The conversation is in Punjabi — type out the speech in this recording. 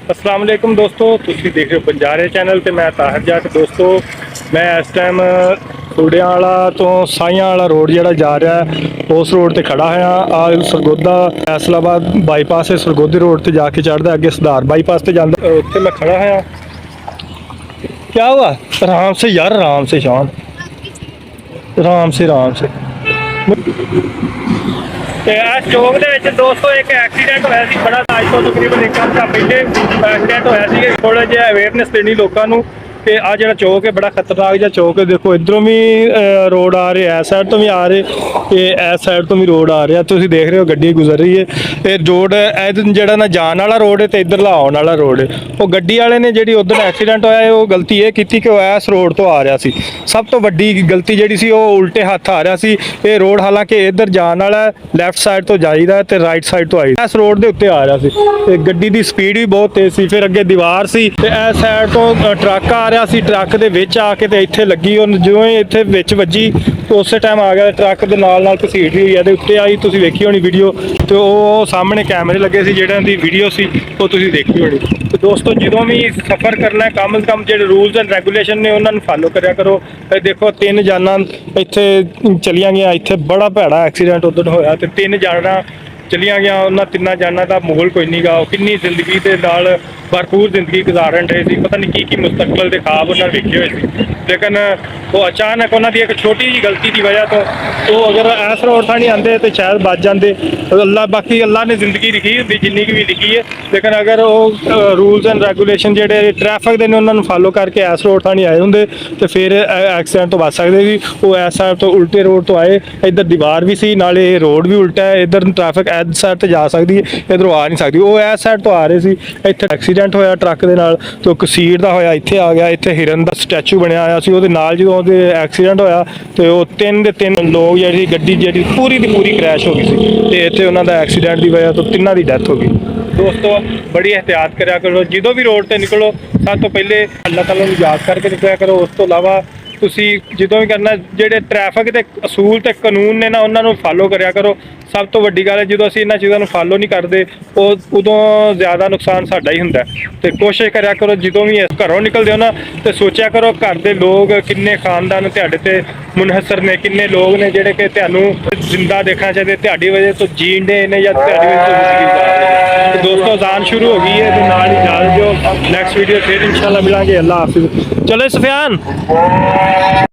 अस्सलाम वालेकुम दोस्तों, ਤੁਸੀਂ देख रहे हो बंजारे चैनल ਤੇ मैं ताहिर जट। दोस्तों मैं इस टाइम सूड़ियां वाला तो साइयां वाला रोड ਜਿਹੜਾ ਜਾ ਰਿਹਾ ਉਸ ਰੋਡ ਤੇ ਖੜਾ ਹਾਂ। ਆ ਸਰਗੋਦਾ ਫੈਸਲਾਬਾਦ ਬਾਈਪਾਸ ਹੈ, ਸਰਗੋਦੀ ਰੋਡ ਤੇ ਜਾ ਕੇ ਚੜਦਾ ਅੱਗੇ ਸੁਧਾਰ ਬਾਈਪਾਸ ਤੇ ਜਾਂਦਾ। ਉੱਥੇ मैं खड़ा ਹਾਂ। क्या हुआ? आराम से यार, आराम से शान, आराम से। ਤੇ ਇਸ ਚੌਕ ਦੇ ਵਿੱਚ ਦੋਸਤੋ ਇੱਕ ਐਕਸੀਡੈਂਟ ਹੋਇਆ ਸੀ ਬੜਾ। ਅੱਜ ਤੋਂ ਤਕਰੀਬਨ 1 ਹਫ਼ਤਾ ਪਹਿਲੇ ਐਕਸੀਡੈਂਟ ਹੋਇਆ ਸੀ। ਥੋੜਾ ਜਿਹਾ ਅਵੇਅਰਨੈਸ ਦੇਣੀ ਲੋਕਾਂ ਨੂੰ। ਤੇ ਆ ਜਿਹੜਾ ਚੌਕ ਹੈ ਬੜਾ ਖਤਰਨਾਕ ਜਿਹਾ ਚੌਕ ਹੈ। ਦੇਖੋ ਇਧਰੋਂ ਵੀ ਰੋਡ ਆ ਰਿਹਾ, ਇਸ ਸਾਈਡ ਤੋਂ ਵੀ ਆ ਰਹੇ ਤੇ ਇਸ ਸਾਈਡ ਤੋਂ ਵੀ ਰੋਡ ਆ ਰਿਹਾ। ਤੁਸੀਂ ਦੇਖ ਰਹੇ ਹੋ ਗੱਡੀ ਗੁਜ਼ਰ ਰਹੀ ਹੈ। ਇਹ ਰੋਡ ਜਿਹੜਾ ਨਾ ਜਾਣ ਵਾਲਾ ਰੋਡ ਹੈ ਤੇ ਇੱਧਰਲਾ ਆਉਣ ਵਾਲਾ ਰੋਡ ਹੈ। ਉਹ ਗੱਡੀ ਵਾਲੇ ਨੇ ਜਿਹੜੀ ਉਧਰ ਐਕਸੀਡੈਂਟ ਹੋਇਆ ਉਹ ਗਲਤੀ ਇਹ ਕੀਤੀ ਕਿ ਉਹ ਇਸ ਰੋਡ ਤੋਂ ਆ ਰਿਹਾ ਸੀ। ਸਭ ਤੋਂ ਵੱਡੀ ਗਲਤੀ ਜਿਹੜੀ ਸੀ ਉਹ ਉਲਟੇ ਹੱਥ ਆ ਰਿਹਾ ਸੀ। ਇਹ ਰੋਡ ਹਾਲਾਂਕਿ ਇੱਧਰ ਜਾਣ ਵਾਲਾ ਲੈਫਟ ਸਾਈਡ ਤੋਂ ਜਾਈਦਾ ਤੇ ਰਾਈਟ ਸਾਈਡ ਤੋਂ ਆਈਦਾ, ਇਸ ਰੋਡ ਦੇ ਉੱਤੇ ਆ ਰਿਹਾ ਸੀ ਤੇ ਗੱਡੀ ਦੀ ਸਪੀਡ ਵੀ ਬਹੁਤ ਤੇਜ਼ ਸੀ। ਫਿਰ ਅੱਗੇ ਦੀਵਾਰ ਸੀ ਤੇ ਇਸ ਸਾਈਡ ਤੋਂ ਟਰੱਕ ਆ ਰਿਹਾ ਸੀ। ਟਰੱਕ ਦੇ ਵਿੱਚ ਆ ਕੇ ਤੇ ਇੱਥੇ ਲੱਗੀ, ਉਹ ਜਿਉਂ ਹੀ ਇੱਥੇ ਵਿੱਚ ਵੱਜੀ ਉਸੇ ਟਾਈਮ ਆ ਗਿਆ ਟਰੱਕ ਦੇ ਨਾਲ ਘਸੀਟ ਹੋਈ ਇਹਦੇ ਉੱਤੇ ਆਈ। ਤੁਸੀਂ ਵੇਖੀ ਹੋਣੀ ਵੀਡੀਓ ਤੇ ਉਹ ਸਾਹਮਣੇ ਕੈਮਰੇ ਲੱਗੇ ਸੀ ਜਿਹੜਿਆਂ ਦੀ ਵੀਡੀਓ ਸੀ ਉਹ ਤੁਸੀਂ ਦੇਖੀ ਹੋਣੀ। ਤੇ ਦੋਸਤੋ ਜਦੋਂ ਵੀ ਸਫ਼ਰ ਕਰਨਾ ਕਮ ਸੇ ਕਮ ਜਿਹੜੇ ਰੂਲਸ ਐਂਡ ਰੈਗੂਲੇਸ਼ਨ ਨੇ ਉਹਨਾਂ ਨੂੰ ਫਾਲੋ ਕਰਿਆ ਕਰੋ। ਇਹ ਦੇਖੋ 3 ਜਾਨਾਂ ਇੱਥੇ ਚਲੀਆਂ ਗਈਆਂ। ਇੱਥੇ ਬੜਾ ਭੈੜਾ ਐਕਸੀਡੈਂਟ ਉਦੋਂ ਹੋਇਆ ਤੇ 3 ਜਾਨਾਂ ਚਲੀਆਂ ਗਿਆ। ਉਹਨਾਂ 3 ਜਾਨਾਂ ਦਾ ਮਾਹੌਲ ਕੋਈ ਨਹੀਂ ਗਾ। ਉਹ ਕਿੰਨੀ ਜ਼ਿੰਦਗੀ ਦੇ ਨਾਲ ਭਰਪੂਰ ਜ਼ਿੰਦਗੀ ਗੁਜ਼ਾਰਨ ਰਹੇ ਸੀ। ਪਤਾ ਨਹੀਂ ਕੀ ਮੁਸਤਕਬਲ ਦੇ ਖਾਬ ਉਹਨਾਂ ਵੇਖੇ ਹੋਏ ਸੀ, ਲੇਕਿਨ ਉਹ ਅਚਾਨਕ ਉਹਨਾਂ ਦੀ ਇੱਕ ਛੋਟੀ ਜਿਹੀ ਗਲਤੀ ਦੀ ਵਜ੍ਹਾ ਤੋਂ ਉਹ ਅਗਰ ਇਸ ਰੋਡ ਥਾਂ ਨਹੀਂ ਆਉਂਦੇ ਤੇ ਸ਼ਾਇਦ ਬਚ ਜਾਂਦੇ। ਅੱਲਾ ਨੇ ਜ਼ਿੰਦਗੀ ਲਿਖੀ ਹੁੰਦੀ ਜਿੰਨੀ ਕੁ ਵੀ ਲਿਖੀ ਹੈ, ਲੇਕਿਨ ਅਗਰ ਉਹ ਰੂਲਸ ਐਂਡ ਰੈਗੂਲੇਸ਼ਨ ਜਿਹੜੇ ਟ੍ਰੈਫਿਕ ਦੇ ਨੇ ਉਹਨਾਂ ਨੂੰ ਫਾਲੋ ਕਰਕੇ ਇਸ ਰੋਡ ਥਾਂ ਨਹੀਂ ਆਏ ਹੁੰਦੇ ਤੇ ਫਿਰ ਐਕਸੀਡੈਂਟ ਤੋਂ ਬਚ ਸਕਦੇ ਸੀ। ਉਹ ਇਸ ਸਾਈਡ ਤੋਂ ਉਲਟੇ ਰੋਡ ਤੋਂ ਆਏ, ਇੱਧਰ ਦੀਵਾਰ ਵੀ ਸੀ ਨਾਲੇ ਇਹ ਰੋਡ ਵੀ ਉਲਟਾ ਹੈ। ਇੱਧਰ ਟ੍ਰੈਫਿਕ ਇਸ ਸਾਈਡ ਤੇ ਜਾ ਸਕਦੀ ਹੈ, ਇੱਧਰੋਂ ਆ ਨਹੀਂ ਸਕਦੀ। ਉਹ ਇਸ ਸਾਈਡ ਤੋਂ ਆ ਰਹੇ ਸੀ। ਇੱਥੇ ਐਕਸੀਡੈਂਟ ਹੋਇਆ ਟਰੱਕ ਦੇ ਨਾਲ ਤੇ ਉਹ ਕਸੀਰ ਦਾ ਹੋਇਆ। ਇੱਥੇ ਆ ਗਿਆ, ਇੱਥੇ ਹਿਰਨ ਦਾ ਸਟੈਚੂ ਬਣਿਆ ਹੋਇਆ ਸੀ। ਉਹਦੇ ਨਾਲ ਜਦੋਂ ਉਹਦੇ ਐਕਸੀਡੈਂਟ ਹੋਇਆ ਤੇ ਉਹ 3 ਦੇ 3 ਲੋਕ ਜਿਹੜੀ ਗੱਡੀ ਜਿਹੜੀ ਪੂਰੀ ਦੀ ਪੂਰੀ ਕ੍ਰੈਸ਼ ਹੋ ਗਈ ਸੀ ਤੇ ਇੱਥੇ ਉਹਨਾਂ ਦਾ ਐਕਸੀਡੈਂਟ ਦੀ ਵਜ੍ਹਾ ਤੋਂ 3 ਦੀ ਡੈਥ ਹੋ ਗਈ। ਦੋਸਤੋ ਬੜੀ ਇਹਤਿਆਤ ਕਰਿਆ ਕਰੋ ਜਦੋਂ ਵੀ ਰੋਡ ਤੇ ਨਿਕਲੋ। ਸਭ ਤੋਂ ਪਹਿਲੇ ਅੱਲਾਹ ਤਾਲਾ ਨੂੰ ਯਾਦ ਕਰਕੇ ਨਿਕਲਿਆ ਕਰੋ। ਉਸ ਤੋਂ ਇਲਾਵਾ ਤੁਸੀਂ ਜਦੋਂ ਵੀ ਕਰਨਾ ਜਿਹੜੇ ਟ੍ਰੈਫਿਕ ਦੇ ਅਸੂਲ ਤੇ ਕਾਨੂੰਨ ਨੇ ਨਾ ਉਹਨਾਂ ਨੂੰ ਫਾਲੋ ਕਰਿਆ ਕਰੋ। ਸਭ ਤੋਂ ਵੱਡੀ ਗੱਲ ਹੈ ਜਦੋਂ ਅਸੀਂ ਇਹਨਾਂ ਚੀਜ਼ਾਂ ਨੂੰ ਫਾਲੋ ਨਹੀਂ ਕਰਦੇ ਉਦੋਂ ਜ਼ਿਆਦਾ ਨੁਕਸਾਨ ਸਾਡਾ ਹੀ ਹੁੰਦਾ। ਤੇ ਕੋਸ਼ਿਸ਼ ਕਰਿਆ ਕਰੋ ਜਦੋਂ ਵੀ ਘਰੋਂ ਨਿਕਲਦੇ ਹੋ ਨਾ ਤੇ ਸੋਚਿਆ ਕਰੋ ਘਰ ਦੇ ਲੋਕ ਕਿੰਨੇ ਖਾਨਦਾਨ ਤੁਹਾਡੇ ਤੇ ਮੁਨਹਸਰ ਨੇ, ਕਿੰਨੇ ਲੋਕ ਨੇ ਜਿਹੜੇ ਕਿ ਤੁਹਾਨੂੰ ਜ਼ਿੰਦਾ ਦੇਖਣਾ ਚਾਹੀਦੇ, ਤੁਹਾਡੀ ਵਜ੍ਹਾ ਤੋਂ ਜੀਂਦੇ ਨੇ ਜਾਂ ਤੁਹਾਡੀ ਵਜ੍ਹਾ ਤੋਂ ਜ਼ਿੰਦਗੀ ਗੁਜ਼ਾਰ ਰਹੇ ਨੇ। ਦੋਸਤੋ ਅਜ਼ਾਨ ਸ਼ੁਰੂ ਹੋ ਗਈ ਹੈ ਤੇ ਨਾਲ ਹੀ ਇਜਾਜ਼ਤ ਦਿਓ। ਨੈਕਸਟ ਵੀਡੀਓ ਫਿਰ ਇਨਸ਼ਾਅੱਲਾ ਮਿਲਾਂਗੇ। ਅੱਲਾਹ ਹਾਫਿਜ਼। ਚਲੋ ਸੁਫਿਆਨ।